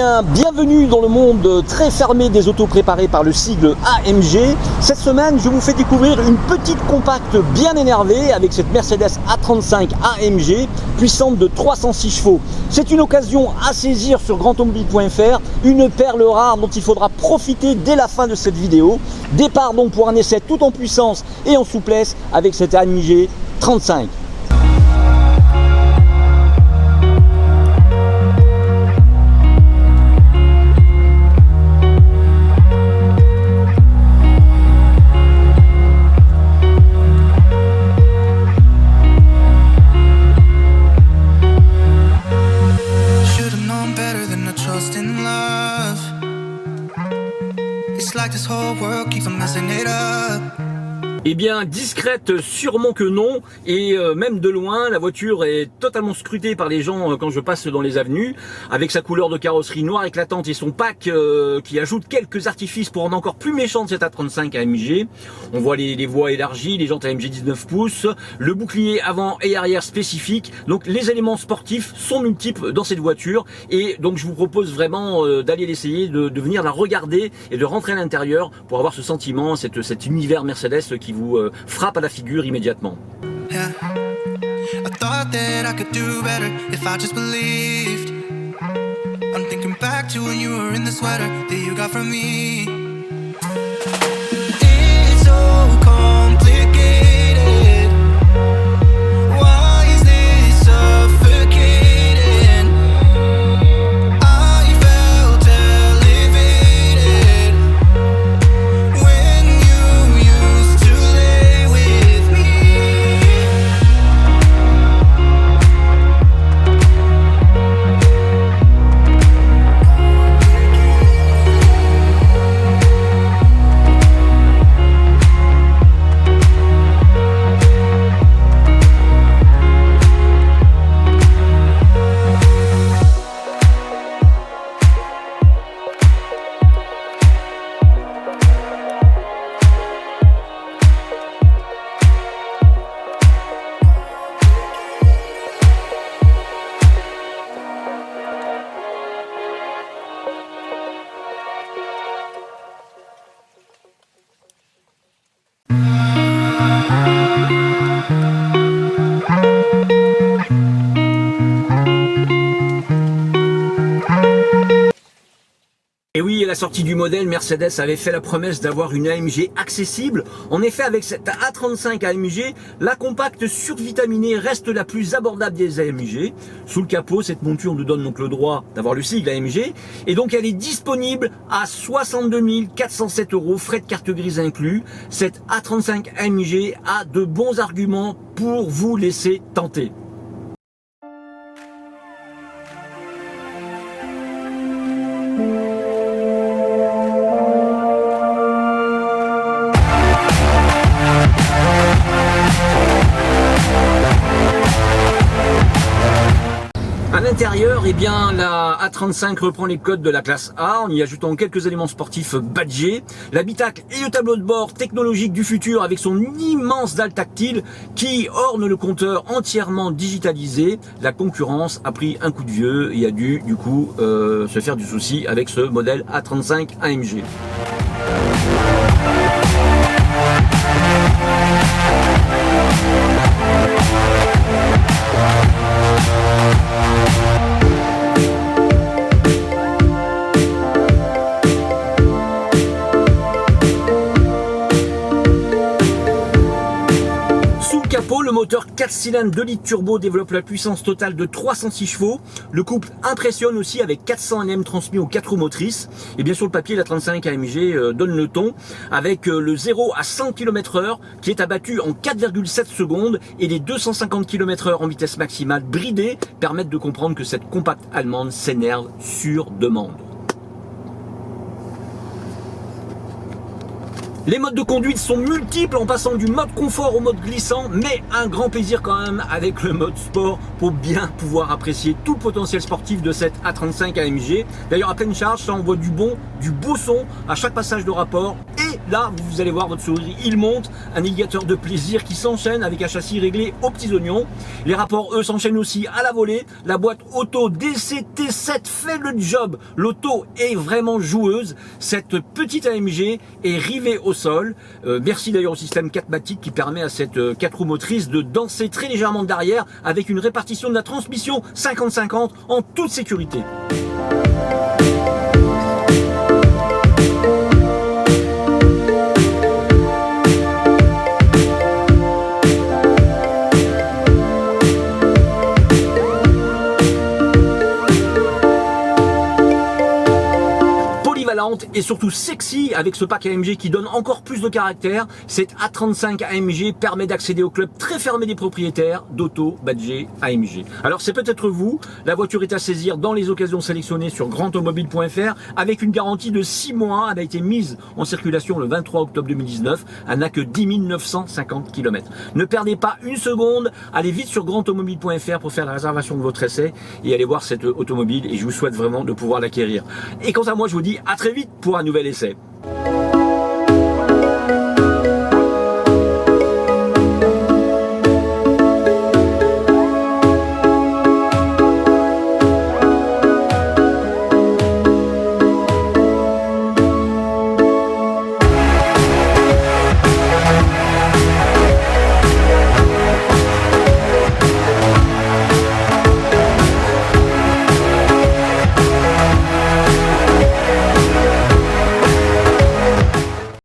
bien, bienvenue dans le monde très fermé des autos préparées par le sigle AMG. Cette semaine, je vous fais découvrir une petite compacte bien énervée avec cette Mercedes A35 AMG, puissante de 306 chevaux. C'est une occasion à saisir sur grandautomobile.fr, une perle rare dont il faudra profiter dès la fin de cette vidéo. Départ donc pour un essai tout en puissance et en souplesse avec cette AMG 35. Eh bien, discrète, sûrement que non, et même de loin, la voiture est totalement scrutée par les gens quand je passe dans les avenues, avec sa couleur de carrosserie noire éclatante et son pack qui ajoute quelques artifices pour rendre encore plus méchante cette A35 AMG. On voit les voies élargies, les jantes AMG 19 pouces, le bouclier avant et arrière spécifique, donc les éléments sportifs sont multiples dans cette voiture, et donc je vous propose vraiment d'aller l'essayer, de venir la regarder et de rentrer à l'intérieur pour avoir ce sentiment, cet univers Mercedes qui vous frappe à la figure immédiatement. Yeah. I thought that I could do better if I just believed. I'm thinking back to when you were in the sweater that you got from me. It's so complicated. Why is this suffocating? I felt elevated when you used to lay with me. Et oui, à la sortie du modèle, Mercedes avait fait la promesse d'avoir une AMG accessible. En effet, avec cette A35 AMG, la compacte survitaminée reste la plus abordable des AMG. Sous le capot, cette monture nous donne donc le droit d'avoir le sigle AMG. Et donc, elle est disponible à 62 407 €, frais de carte grise inclus. Cette A35 AMG a de bons arguments pour vous laisser tenter. À l'intérieur, eh bien, la A35 reprend les codes de la classe A en y ajoutant quelques éléments sportifs badgés. L'habitacle et le tableau de bord technologique du futur avec son immense dalle tactile qui orne le compteur entièrement digitalisé. La concurrence a pris un coup de vieux et a dû du coup se faire du souci avec ce modèle A35 AMG. Le moteur 4 cylindres 2 litres turbo développe la puissance totale de 306 chevaux. Le couple impressionne aussi avec 400 Nm transmis aux 4 roues motrices. Et bien sur le papier, la 35 AMG donne le ton avec le 0 à 100 km/h qui est abattu en 4,7 secondes et les 250 km/h en vitesse maximale bridée permettent de comprendre que cette compacte allemande s'énerve sur demande. Les modes de conduite sont multiples en passant du mode confort au mode glissant, mais un grand plaisir quand même avec le mode sport pour bien pouvoir apprécier tout le potentiel sportif de cette A35 AMG. D'ailleurs à pleine charge, ça envoie du beau son à chaque passage de rapport et là, vous allez voir votre sourire, il monte, un navigateur de plaisir qui s'enchaîne avec un châssis réglé aux petits oignons. Les rapports, eux, s'enchaînent aussi à la volée. La boîte auto DCT7 fait le job. L'auto est vraiment joueuse. Cette petite AMG est rivée au sol. Merci d'ailleurs au système 4MATIC qui permet à cette 4 roues motrices de danser très légèrement derrière avec une répartition de la transmission 50-50 en toute sécurité. Et surtout sexy avec ce pack AMG qui donne encore plus de caractère. Cette A35 AMG permet d'accéder au club très fermé des propriétaires d'auto badgés AMG. Alors c'est peut-être vous, la voiture est à saisir dans les occasions sélectionnées sur grandautomobile.fr avec une garantie de 6 mois. Elle a été mise en circulation le 23 octobre 2019. Elle n'a que 10 950 km. Ne perdez pas une seconde, allez vite sur grandautomobile.fr pour faire la réservation de votre essai et allez voir cette automobile et je vous souhaite vraiment de pouvoir l'acquérir. Et quant à moi, je vous dis à très vite pour un nouvel essai.